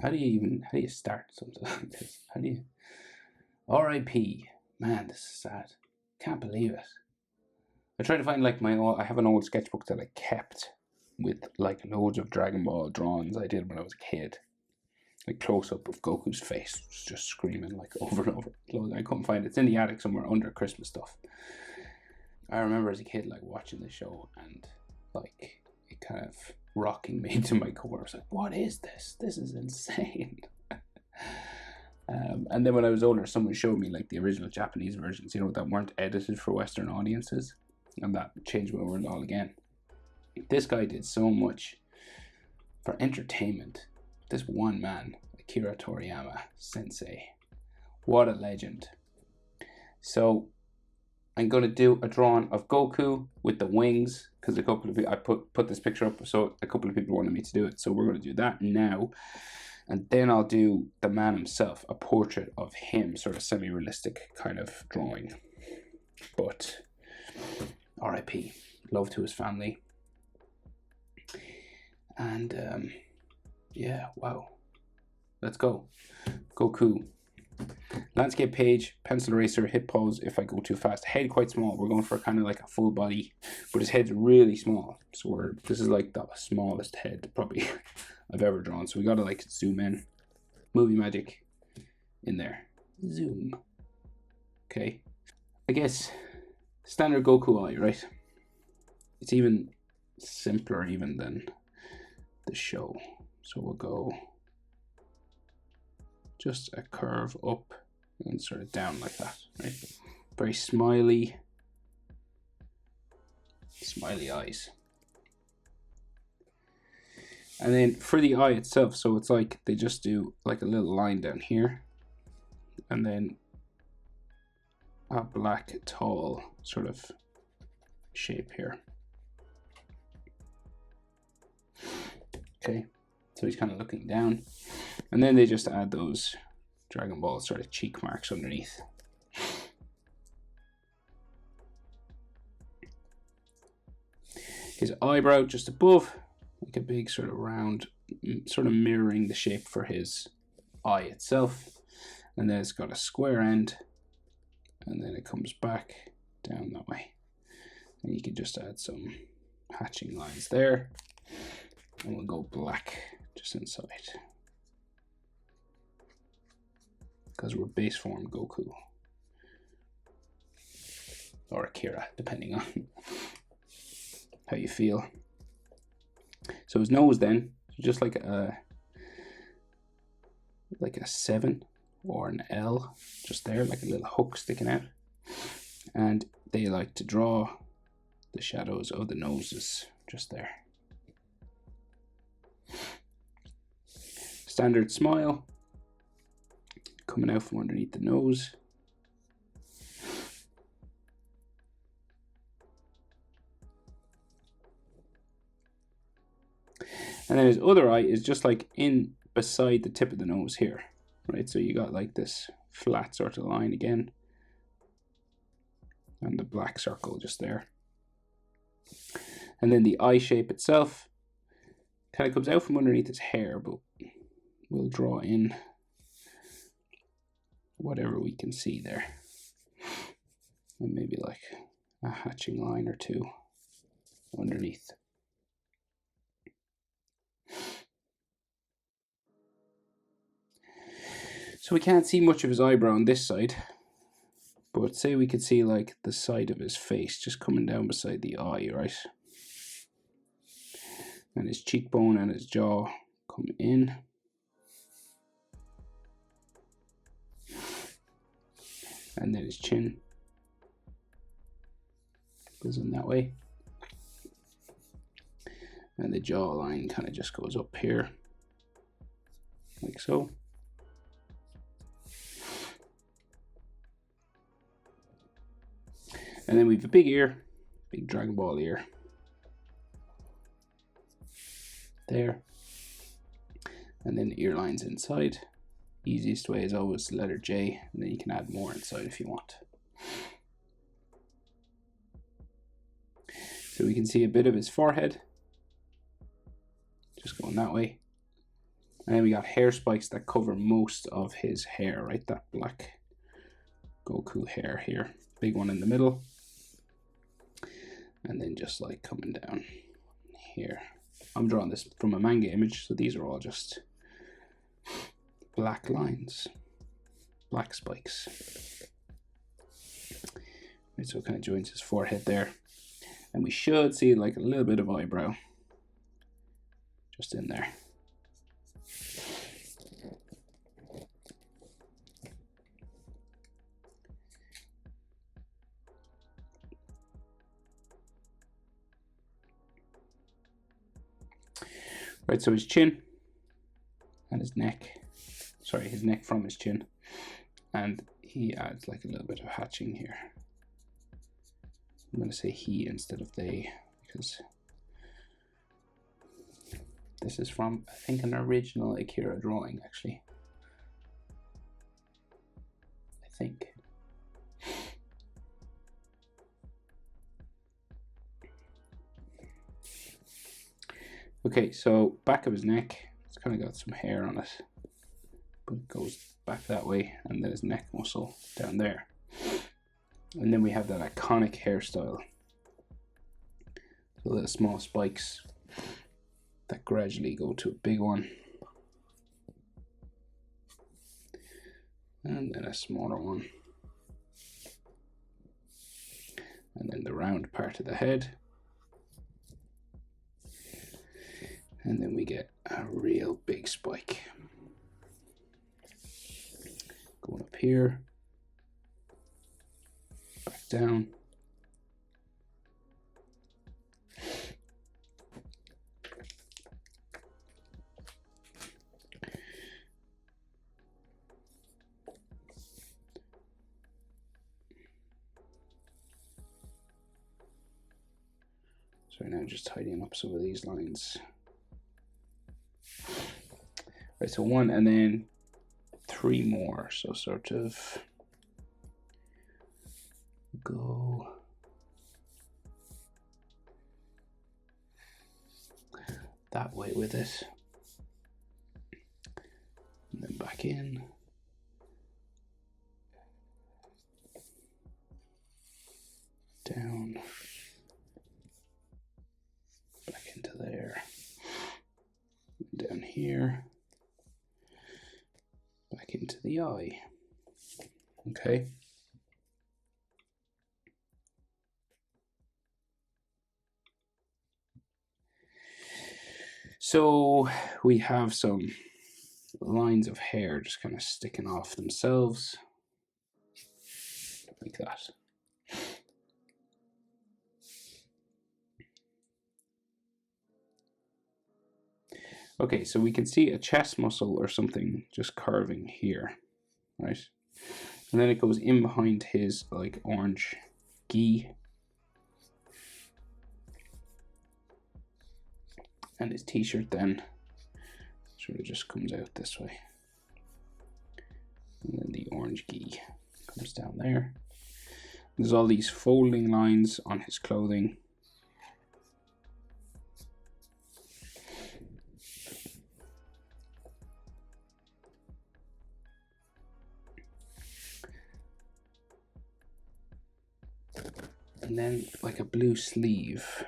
How do you start something like this? How do you? R.I.P. Man, this is sad. Can't believe it. I tried to find like I have an old sketchbook that I kept with like loads of Dragon Ball drawings I did when I was a kid. Like close up of Goku's face, just screaming like over and over. I couldn't find it. It's in the attic somewhere under Christmas stuff. I remember as a kid like watching the show and like it kind of rocking me to my core. I was like, what is this? This is insane. And then when I was older, someone showed me like the original Japanese versions, that weren't edited for Western audiences, and that changed my world all again. This guy did so much for entertainment. This one man, Akira Toriyama sensei, what a legend. So I'm going to do a drawing of Goku with the wings, because a couple of people, I put this picture up, so a couple of people wanted me to do it, so we're going to do that now. And then I'll do the man himself, a portrait of him, sort of semi-realistic kind of drawing. But R.I.P. Love to his family. And yeah, wow. Let's go. Goku. Landscape page, pencil eraser, hip pose if I go too fast. Head quite small. We're going for kind of like a full body, but his head's really small. So this is like the smallest head probably I've ever drawn. So we gotta like zoom in. Movie magic in there. Zoom. Okay. I guess standard Goku eye, right? It's even simpler even than the show. So we'll go just a curve up and sort of down like that, right? Very smiley eyes. And then for the eye itself, so it's like they just do like a little line down here and then a black tall sort of shape here. Okay, so he's kind of looking down, and then they just add those Dragon Ball sort of cheek marks underneath. His eyebrow just above, like a big sort of round, sort of mirroring the shape for his eye itself. And then it's got a square end, and then it comes back down that way. And you can just add some hatching lines there. And we'll go black just inside, because we're base form Goku. Or Akira, depending on how you feel. So his nose then, just like a 7 or an L, just there, like a little hook sticking out. And they like to draw the shadows of the noses just there. Standard smile coming out from underneath the nose. And then his other eye is just like in beside the tip of the nose here, right? So you got like this flat sort of line again, and the black circle just there. And then the eye shape itself kind of comes out from underneath his hair, but we'll draw in whatever we can see there. And maybe like a hatching line or two underneath. So we can't see much of his eyebrow on this side, but say we could see like the side of his face just coming down beside the eye, right? And his cheekbone and his jaw come in. And then his chin goes in that way. And the jawline kind of just goes up here, like so. And then we have a big ear, big Dragon Ball ear. There. And then the ear lines inside. Easiest way is always the letter J, and then you can add more inside if you want. So we can see a bit of his forehead, just going that way. And then we got hair spikes that cover most of his hair, right? That black Goku hair here. Big one in the middle. And then just like coming down here. I'm drawing this from a manga image, so these are all just black lines. Black spikes. Right, so it kind of joins his forehead there. And we should see like a little bit of eyebrow just in there. Right, so his chin and his neck, sorry, his neck from his chin, and he adds like a little bit of hatching here. I'm going to say he instead of they, because this is from, I think, an original Akira drawing, actually. I think. Okay, so back of his neck, it's kind of got some hair on it, but it goes back that way, and then his neck muscle down there. And then we have that iconic hairstyle. So little small spikes that gradually go to a big one. And then a smaller one. And then the round part of the head. And then we get a real big spike. Going up here. Back down. So now just tidying up some of these lines. Right, so one and then three more. So sort of go that way with it. And then back in. Down. Back into there. Down here. Back into the eye. Okay. So we have some lines of hair just kind of sticking off themselves like that. Okay, so we can see a chest muscle or something just carving here, right? And then it goes in behind his like orange gi. And his t-shirt then sort of just comes out this way. And then the orange gi comes down there. There's all these folding lines on his clothing. And then like a blue sleeve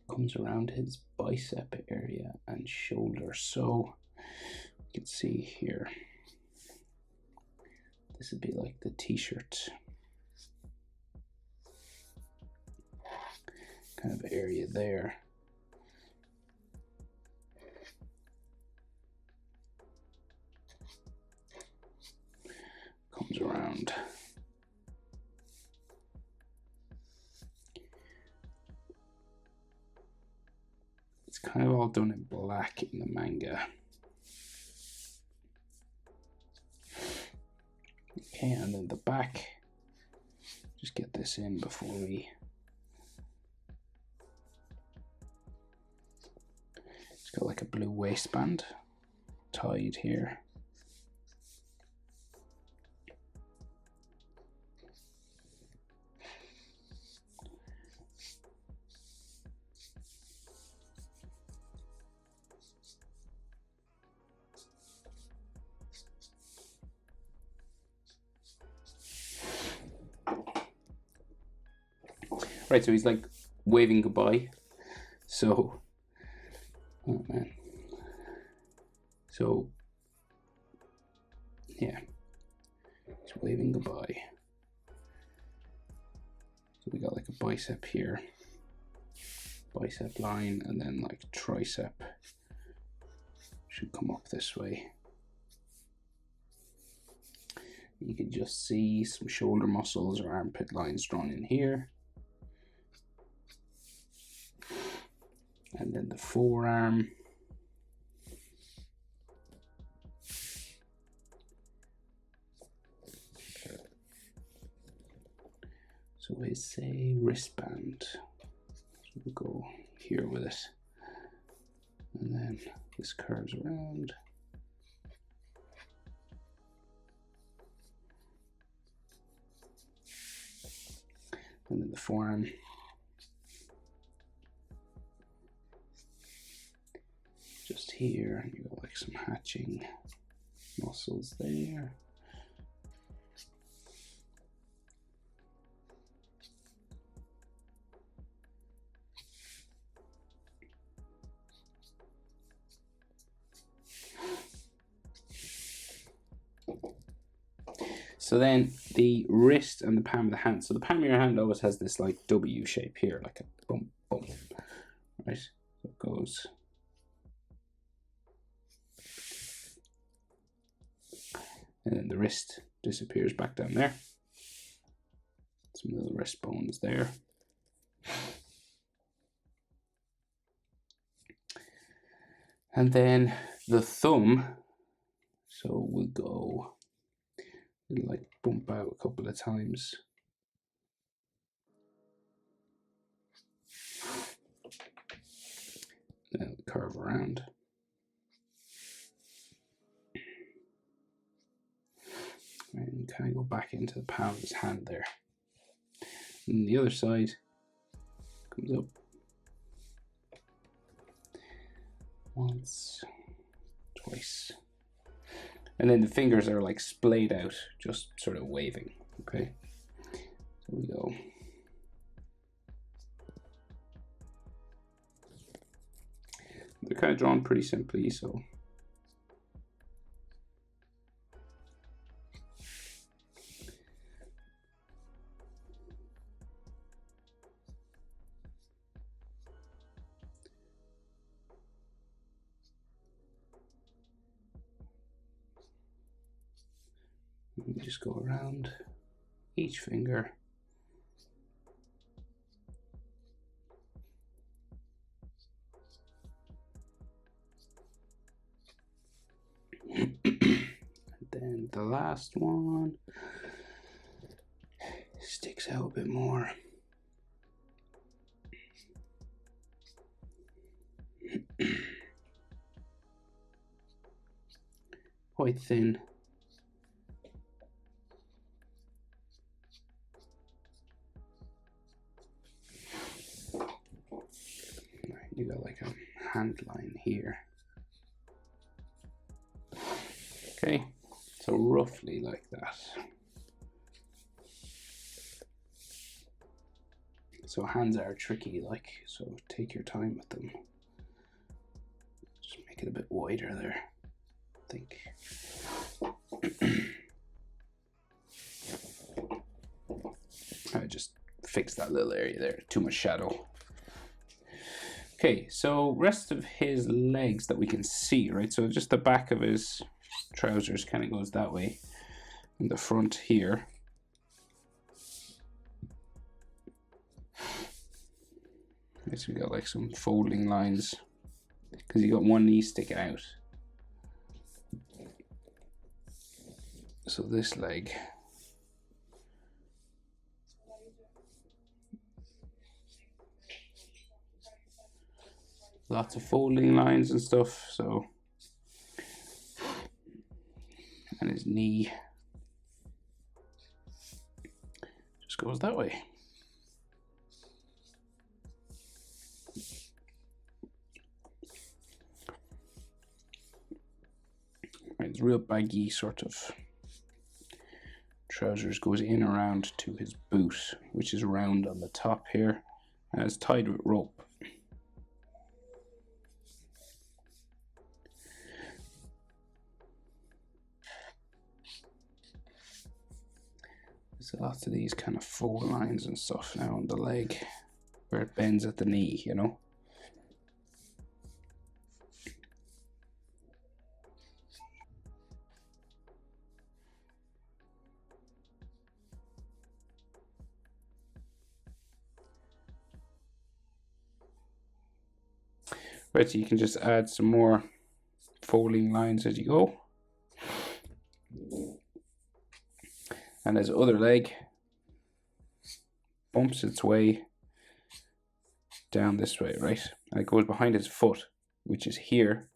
comes around his bicep area and shoulder. So you can see here, this would be like the t-shirt kind of area there. Comes around. It's kind of all done in black in the manga. Okay, and then the back. Just get this in before we... It's got like a blue waistband tied here. Right, so he's like waving goodbye. So, oh man. So, yeah, he's waving goodbye. So we got like a bicep here, bicep line, and then like tricep should come up this way. You can just see some shoulder muscles or armpit lines drawn in here. And then the forearm. So it's a wristband. So we'll go here with it. And then this curves around. And then the forearm. Just here, and you got like some hatching muscles there. So then the wrist and the palm of the hand. So the palm of your hand always has this like W shape here, like a bump, bump, right? So it goes. And then the wrist disappears back down there. Some little wrist bones there. And then the thumb. So we'll go, it'll like bump out a couple of times. Then it'll curve around. And kind of go back into the palm of his hand there. And the other side comes up. Once, twice. And then the fingers are like splayed out, just sort of waving, okay? So we go. They're kind of drawn pretty simply, so. We just go around each finger. And then the last one sticks out a bit more. Quite thin. You got like a hand line here. Okay, so roughly like that. So hands are tricky, like, so take your time with them. Just make it a bit wider there, I think. I just fixed that little area there, too much shadow. Okay, so rest of his legs that we can see, right? So just the back of his trousers kind of goes that way. And the front here. Okay, so we got like some folding lines because you got one knee sticking out. So this leg. Lots of folding lines and stuff, so. And his knee just goes that way. Right, it's real baggy sort of trousers goes in around to his boot, which is round on the top here, and it's tied with rope. There's lots of these kind of fold lines and stuff now on the leg, where it bends at the knee, you know. Right, so you can just add some more folding lines as you go. And his other leg bumps its way down this way, right? And it goes behind his foot, which is here.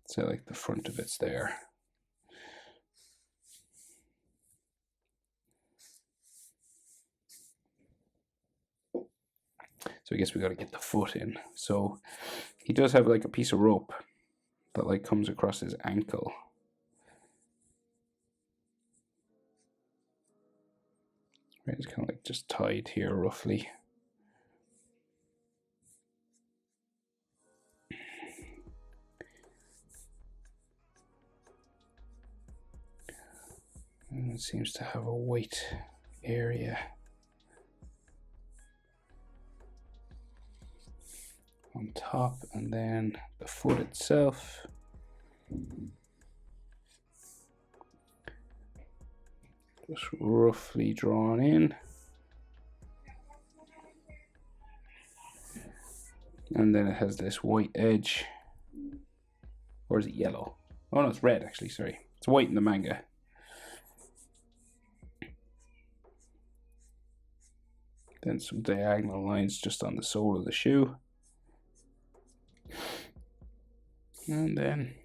So like the front of it's there. So I guess we got to get the foot in. So he does have like a piece of rope that like comes across his ankle. Right, it's kind of like just tied here roughly. And it seems to have a white area on top, and then the foot itself just roughly drawn in, and then it has this white edge, or is it yellow? Oh no, it's red actually, sorry. It's white in the manga. Then some diagonal lines just on the sole of the shoe. And then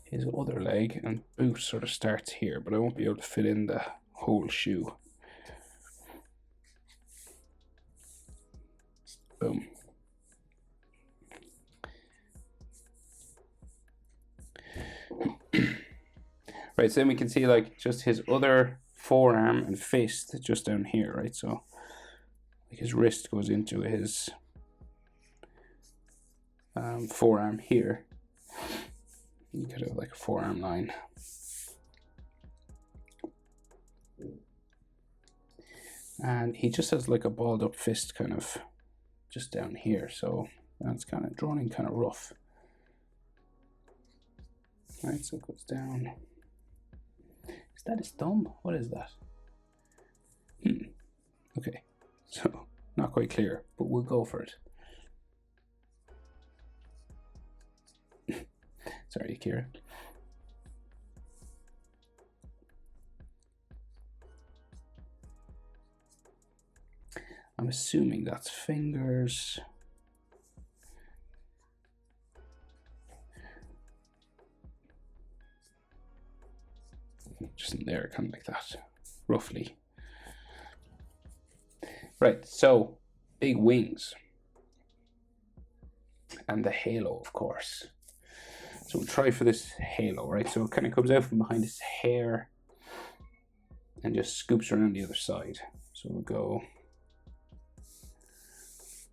his other leg and boot sort of starts here, but I won't be able to fit in the whole shoe. Boom. Right, so then we can see like just his other forearm and fist just down here, right? So like his wrist goes into his forearm here. You could have like a forearm line. And he just has like a balled up fist kind of just down here, so that's kind of drawn in kind of rough. Right, so it goes down. Is that his thumb? What is that? Okay, so not quite clear, but we'll go for it. Sorry, Akira. I'm assuming that's fingers. Just in there, kind of like that, roughly. Right, so big wings. And the halo, of course. So we'll try for this halo, right? So it kind of comes out from behind his hair and just scoops around the other side. So we'll go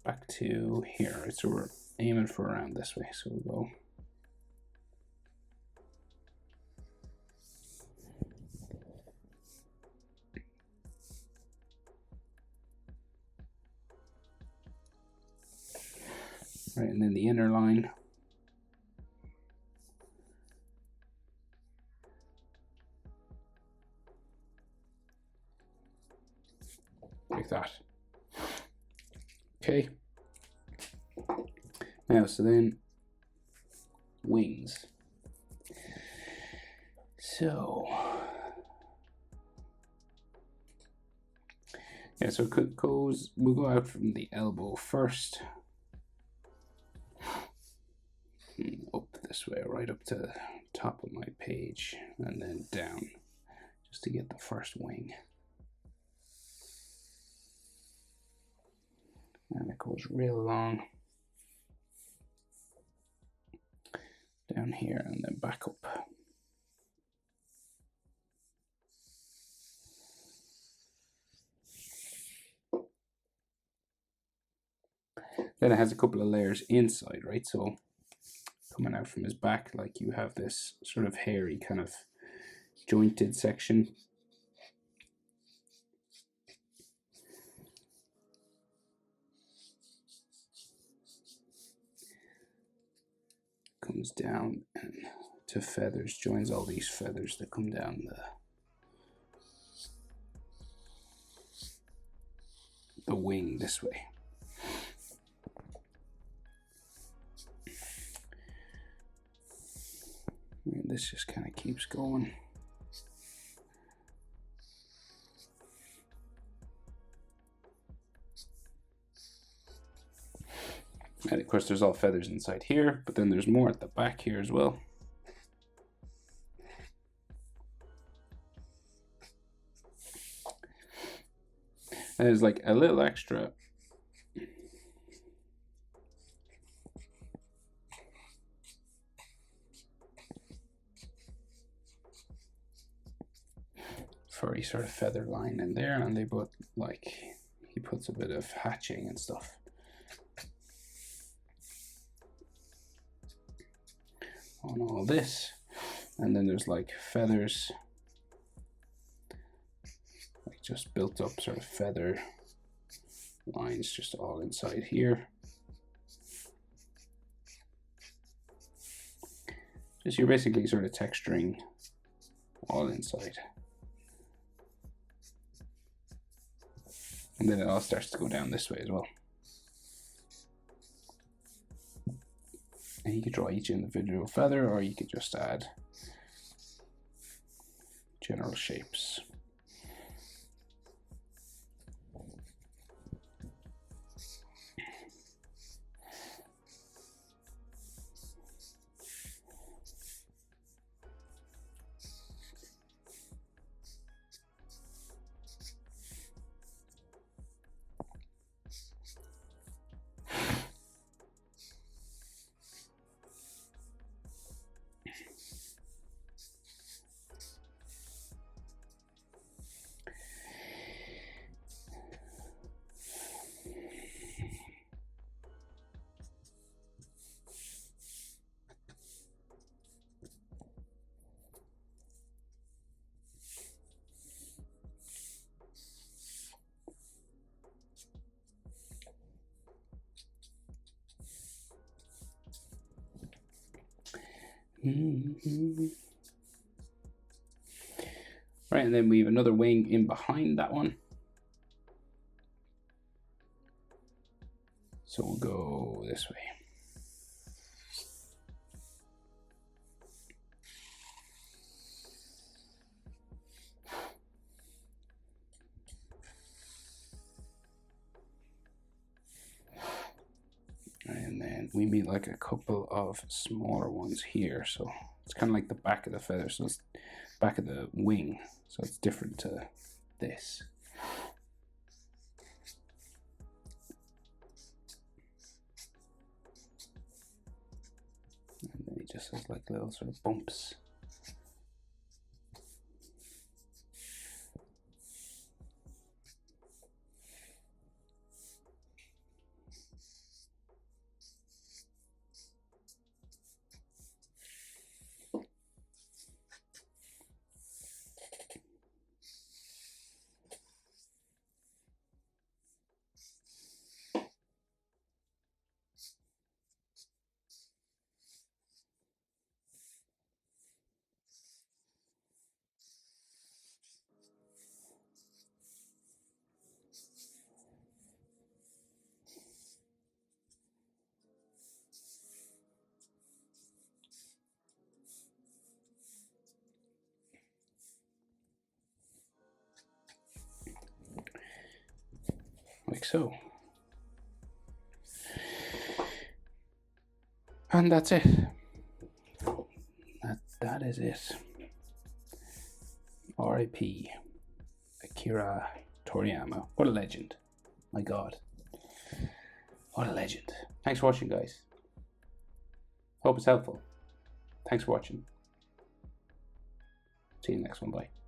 back to here, right? So we're aiming for around this way. So we'll go right, and then the inner line. Like that. Okay. Now, so then wings. So yeah, so it goes, we'll go out from the elbow first. Up this way, right up to the top of my page, and then down just to get the first wing. And it goes real long down here and then back up. Then it has a couple of layers inside, right? So coming out from his back, like you have this sort of hairy kind of jointed section. Comes down and to feathers, joins all these feathers that come down the wing this way. And this just kind of keeps going. And of course there's all feathers inside here, but then there's more at the back here as well. And there's like a little extra furry sort of feather line in there, and they put like, he puts a bit of hatching and stuff on all this. And then there's like feathers, like just built up sort of feather lines just all inside here. Just you're basically sort of texturing all inside. And then it all starts to go down this way as well. And you could draw each individual feather, or you could just add general shapes. Right, and then we have another wing in behind that one. So we'll go this way. And then we meet like a couple of smaller ones here. So it's kind of like the back of the feather. So it's back of the wing. So it's different to this. And then he just has like little sort of bumps. Like so. And that's it. That is it. R.I.P. Akira Toriyama. What a legend. My God. What a legend. Thanks for watching, guys. Hope it's helpful. Thanks for watching. See you in the next one. Bye.